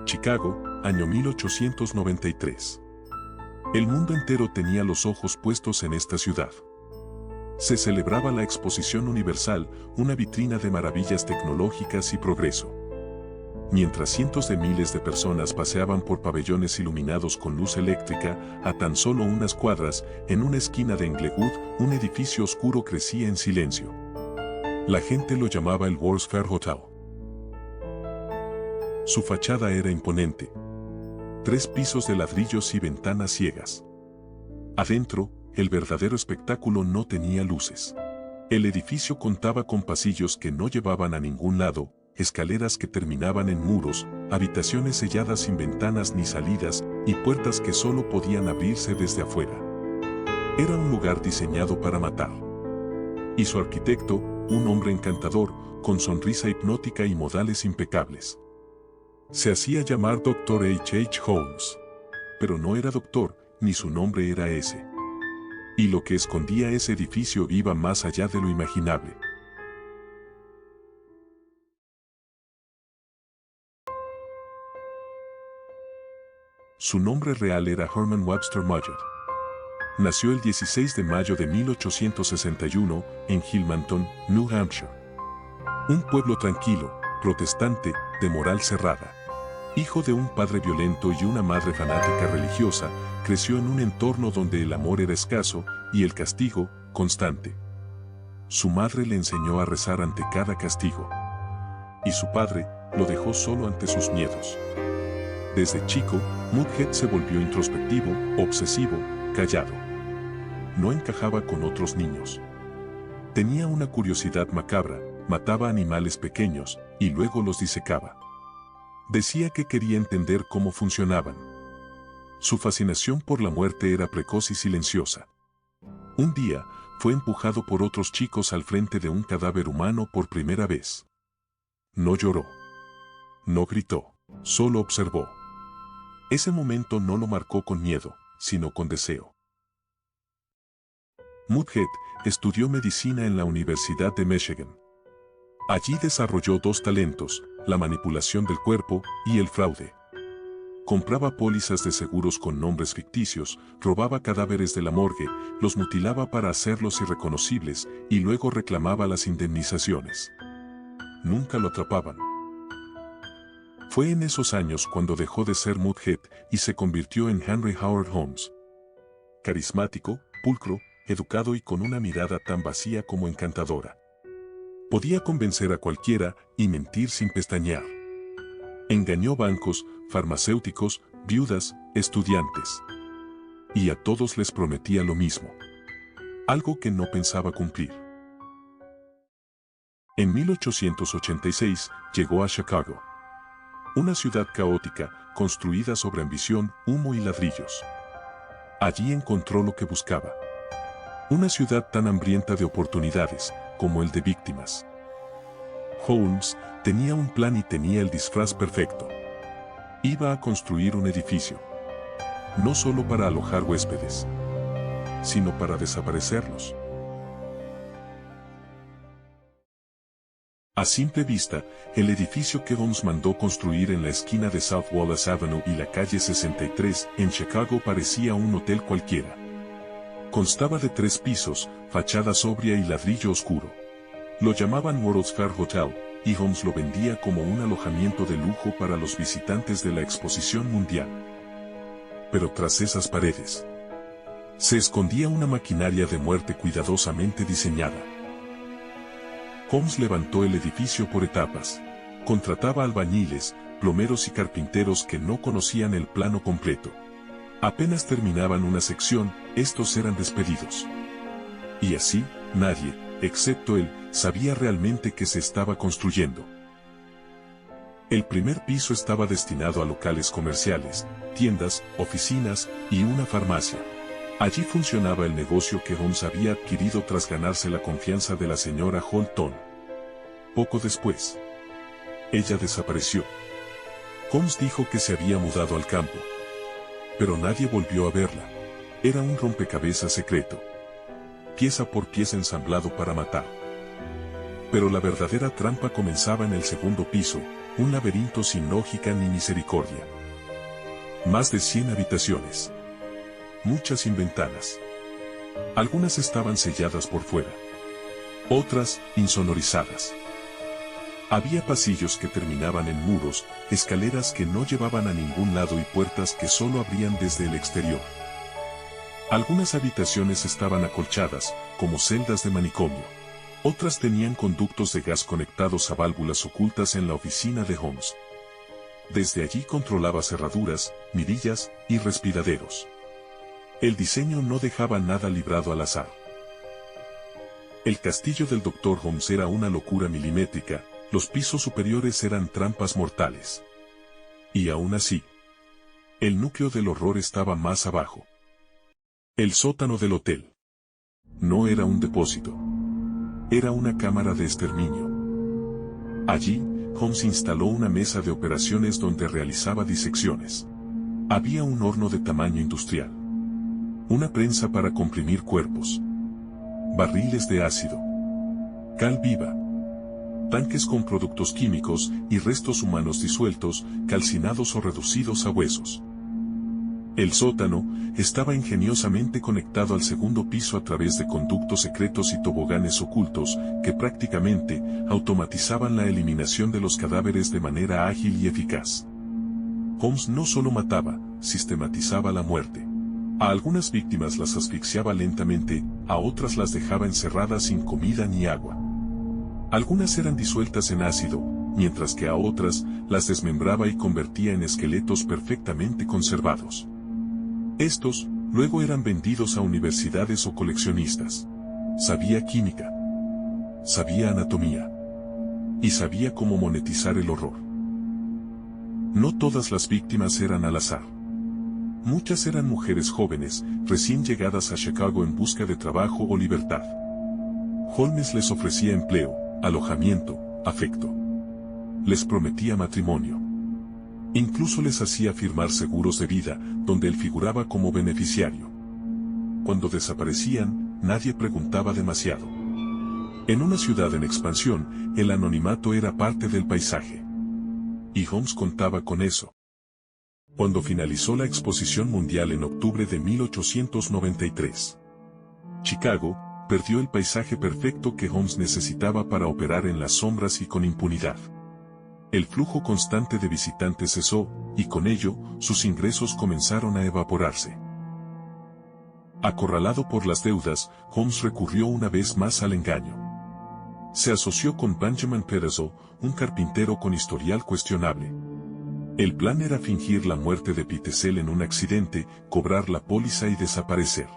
Chicago, año 1893. El mundo entero tenía los ojos puestos en esta ciudad. Se celebraba la Exposición Universal, una vitrina de maravillas tecnológicas y progreso. Mientras cientos de miles de personas paseaban por pabellones iluminados con luz eléctrica, a tan solo unas cuadras, en una esquina de Englewood, un edificio oscuro crecía en silencio. La gente lo llamaba el World's Fair Hotel. Su fachada era imponente. 3 pisos de ladrillos y ventanas ciegas. Adentro, el verdadero espectáculo no tenía luces. El edificio contaba con pasillos que no llevaban a ningún lado, escaleras que terminaban en muros, habitaciones selladas sin ventanas ni salidas, y puertas que solo podían abrirse desde afuera. Era un lugar diseñado para matar. Y su arquitecto, un hombre encantador, con sonrisa hipnótica y modales impecables. Se hacía llamar Dr. H. H. Holmes. Pero no era doctor, ni su nombre era ese. Y lo que escondía ese edificio iba más allá de lo imaginable. Su nombre real era Herman Webster Mudgett. Nació el 16 de mayo de 1861 en Hillmanton, New Hampshire. Un pueblo tranquilo, protestante, de moral cerrada. Hijo de un padre violento y una madre fanática religiosa, creció en un entorno donde el amor era escaso y el castigo, constante. Su madre le enseñó a rezar ante cada castigo. Y su padre lo dejó solo ante sus miedos. Desde chico, Mudgett se volvió introspectivo, obsesivo, callado. No encajaba con otros niños. Tenía una curiosidad macabra, mataba animales pequeños y luego los disecaba. Decía que quería entender cómo funcionaban. Su fascinación por la muerte era precoz y silenciosa. Un día, fue empujado por otros chicos al frente de un cadáver humano por primera vez. No lloró. No gritó, solo observó. Ese momento no lo marcó con miedo, sino con deseo. Mudgett estudió medicina en la Universidad de Michigan. Allí desarrolló 2 talentos, la manipulación del cuerpo y el fraude. Compraba pólizas de seguros con nombres ficticios, robaba cadáveres de la morgue, los mutilaba para hacerlos irreconocibles y luego reclamaba las indemnizaciones. Nunca lo atrapaban. Fue en esos años cuando dejó de ser Mudgett y se convirtió en Henry Howard Holmes. Carismático, pulcro, educado y con una mirada tan vacía como encantadora. Podía convencer a cualquiera y mentir sin pestañear. Engañó bancos, farmacéuticos, viudas, estudiantes. Y a todos les prometía lo mismo. Algo que no pensaba cumplir. En 1886 llegó a Chicago. Una ciudad caótica, construida sobre ambición, humo y ladrillos. Allí encontró lo que buscaba. Una ciudad tan hambrienta de oportunidades, como el de víctimas. Holmes tenía un plan y tenía el disfraz perfecto. Iba a construir un edificio. No solo para alojar huéspedes, sino para desaparecerlos. A simple vista, el edificio que Holmes mandó construir en la esquina de South Wallace Avenue y la calle 63 en Chicago parecía un hotel cualquiera. Constaba de 3 pisos, fachada sobria y ladrillo oscuro. Lo llamaban World's Fair Hotel, y Holmes lo vendía como un alojamiento de lujo para los visitantes de la Exposición Mundial. Pero tras esas paredes, se escondía una maquinaria de muerte cuidadosamente diseñada. Holmes levantó el edificio por etapas. Contrataba albañiles, plomeros y carpinteros que no conocían el plano completo. Apenas terminaban una sección, estos eran despedidos. Y así, nadie, excepto él, sabía realmente qué se estaba construyendo. El primer piso estaba destinado a locales comerciales, tiendas, oficinas y una farmacia. Allí funcionaba el negocio que Holmes había adquirido tras ganarse la confianza de la señora Holton. Poco después, ella desapareció. Holmes dijo que se había mudado al campo. Pero nadie volvió a verla. Era un rompecabezas secreto. Pieza por pieza ensamblado para matar. Pero la verdadera trampa comenzaba en el segundo piso, un laberinto sin lógica ni misericordia. Más de 100 habitaciones. Muchas sin ventanas. Algunas estaban selladas por fuera. Otras, insonorizadas. Había pasillos que terminaban en muros, escaleras que no llevaban a ningún lado y puertas que solo abrían desde el exterior. Algunas habitaciones estaban acolchadas, como celdas de manicomio. Otras tenían conductos de gas conectados a válvulas ocultas en la oficina de Holmes. Desde allí controlaba cerraduras, mirillas y respiraderos. El diseño no dejaba nada librado al azar. El castillo del Dr. Holmes era una locura milimétrica, los pisos superiores eran trampas mortales. Y aún así, el núcleo del horror estaba más abajo. El sótano del hotel. No era un depósito. Era una cámara de exterminio. Allí, Holmes instaló una mesa de operaciones donde realizaba disecciones. Había un horno de tamaño industrial. Una prensa para comprimir cuerpos. Barriles de ácido. Cal viva. Tanques con productos químicos y restos humanos disueltos, calcinados o reducidos a huesos. El sótano estaba ingeniosamente conectado al segundo piso a través de conductos secretos y toboganes ocultos que prácticamente automatizaban la eliminación de los cadáveres de manera ágil y eficaz. Holmes no solo mataba, sistematizaba la muerte. A algunas víctimas las asfixiaba lentamente, a otras las dejaba encerradas sin comida ni agua. Algunas eran disueltas en ácido, mientras que a otras las desmembraba y convertía en esqueletos perfectamente conservados. Estos, luego eran vendidos a universidades o coleccionistas. Sabía química. Sabía anatomía. Y sabía cómo monetizar el horror. No todas las víctimas eran al azar. Muchas eran mujeres jóvenes, recién llegadas a Chicago en busca de trabajo o libertad. Holmes les ofrecía empleo, alojamiento, afecto. Les prometía matrimonio. Incluso les hacía firmar seguros de vida, donde él figuraba como beneficiario. Cuando desaparecían, nadie preguntaba demasiado. En una ciudad en expansión, el anonimato era parte del paisaje. Y Holmes contaba con eso. Cuando finalizó la Exposición Mundial en octubre de 1893, Chicago perdió el paisaje perfecto que Holmes necesitaba para operar en las sombras y con impunidad. El flujo constante de visitantes cesó, y con ello, sus ingresos comenzaron a evaporarse. Acorralado por las deudas, Holmes recurrió una vez más al engaño. Se asoció con Benjamin Petersall, un carpintero con historial cuestionable. El plan era fingir la muerte de Petersall en un accidente, cobrar la póliza y desaparecer.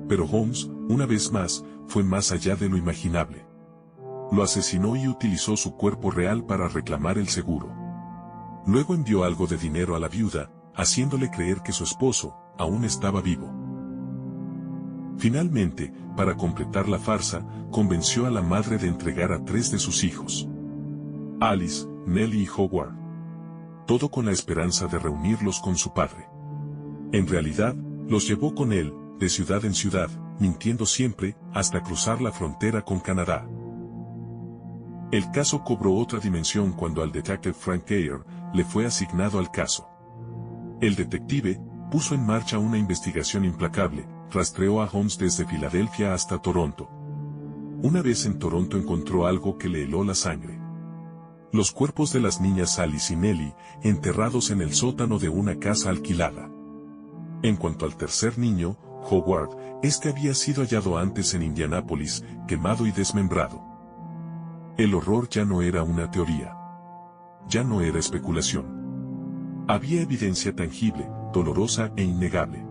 Pero Holmes, una vez más, fue más allá de lo imaginable. Lo asesinó y utilizó su cuerpo real para reclamar el seguro. Luego envió algo de dinero a la viuda, haciéndole creer que su esposo aún estaba vivo. Finalmente, para completar la farsa, convenció a la madre de entregar a 3 de sus hijos: Alice, Nellie y Howard. Todo con la esperanza de reunirlos con su padre. En realidad, los llevó con él, de ciudad en ciudad, mintiendo siempre, hasta cruzar la frontera con Canadá. El caso cobró otra dimensión cuando al detective Frank Geyer le fue asignado al caso. El detective puso en marcha una investigación implacable, rastreó a Holmes desde Filadelfia hasta Toronto. Una vez en Toronto encontró algo que le heló la sangre. Los cuerpos de las niñas Alice y Nellie, enterrados en el sótano de una casa alquilada. En cuanto al tercer niño, Howard, este había sido hallado antes en Indianápolis, quemado y desmembrado. El horror ya no era una teoría. Ya no era especulación. Había evidencia tangible, dolorosa e innegable.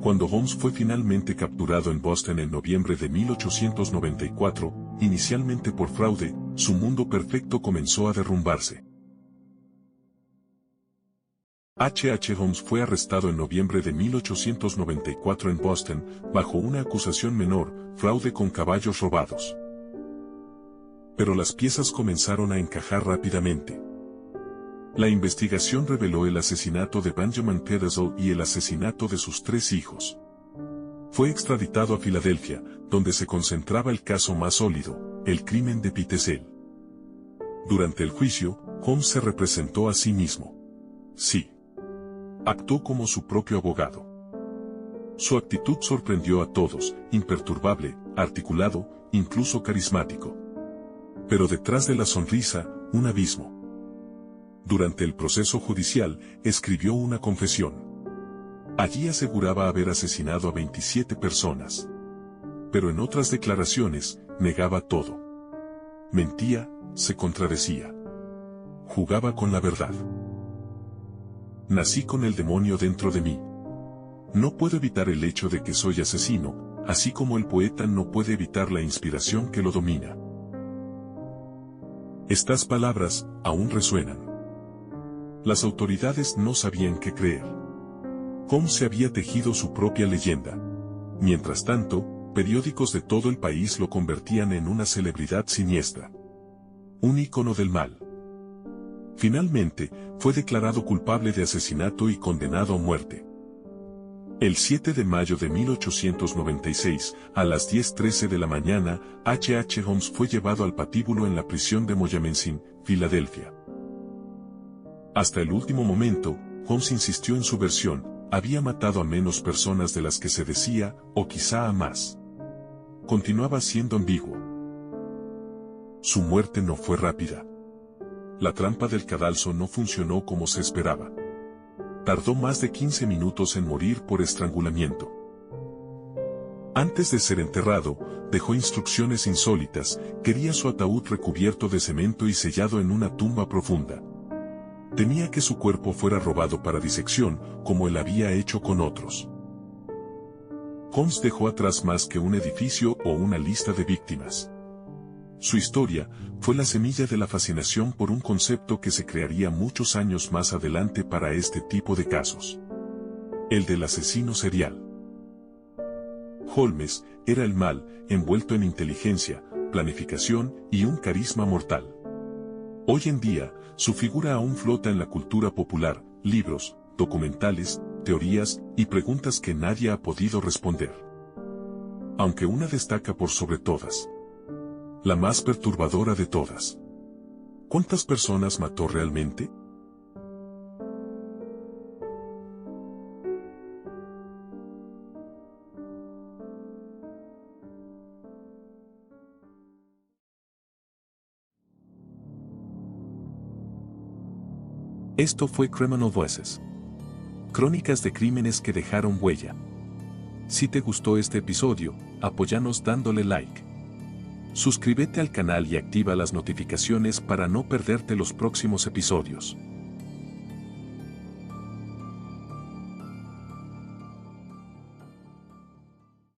Cuando Holmes fue finalmente capturado en Boston en noviembre de 1894, inicialmente por fraude, su mundo perfecto comenzó a derrumbarse. H. Holmes fue arrestado en noviembre de 1894 en Boston, bajo una acusación menor, fraude con caballos robados. Pero las piezas comenzaron a encajar rápidamente. La investigación reveló el asesinato de Benjamin Petersall y el asesinato de sus 3 hijos. Fue extraditado a Filadelfia, donde se concentraba el caso más sólido, el crimen de Petersall. Durante el juicio, Holmes se representó a sí mismo. Sí. Actuó como su propio abogado. Su actitud sorprendió a todos, imperturbable, articulado, incluso carismático. Pero detrás de la sonrisa, un abismo. Durante el proceso judicial, escribió una confesión. Allí aseguraba haber asesinado a 27 personas. Pero en otras declaraciones, negaba todo. Mentía, se contradecía. Jugaba con la verdad. Nací con el demonio dentro de mí. No puedo evitar el hecho de que soy asesino, así como el poeta no puede evitar la inspiración que lo domina. Estas palabras aún resuenan. Las autoridades no sabían qué creer. Holmes se había tejido su propia leyenda. Mientras tanto, periódicos de todo el país lo convertían en una celebridad siniestra. Un ícono del mal. Finalmente, fue declarado culpable de asesinato y condenado a muerte. El 7 de mayo de 1896, a las 10:13 de la mañana, H. Holmes fue llevado al patíbulo en la prisión de Moyamensing, Filadelfia. Hasta el último momento, Holmes insistió en su versión: había matado a menos personas de las que se decía, o quizá a más. Continuaba siendo ambiguo. Su muerte no fue rápida. La trampa del cadalso no funcionó como se esperaba. Tardó más de 15 minutos en morir por estrangulamiento. Antes de ser enterrado, dejó instrucciones insólitas: quería su ataúd recubierto de cemento y sellado en una tumba profunda. Temía que su cuerpo fuera robado para disección, como él había hecho con otros. Holmes dejó atrás más que un edificio o una lista de víctimas. Su historia fue la semilla de la fascinación por un concepto que se crearía muchos años más adelante para este tipo de casos: el del asesino serial. Holmes era el mal, envuelto en inteligencia, planificación y un carisma mortal. Hoy en día, su figura aún flota en la cultura popular: libros, documentales, teorías y preguntas que nadie ha podido responder. Aunque una destaca por sobre todas: la más perturbadora de todas. ¿Cuántas personas mató realmente? Esto fue Criminal Voices. Crónicas de crímenes que dejaron huella. Si te gustó este episodio, apóyanos dándole like. Suscríbete al canal y activa las notificaciones para no perderte los próximos episodios.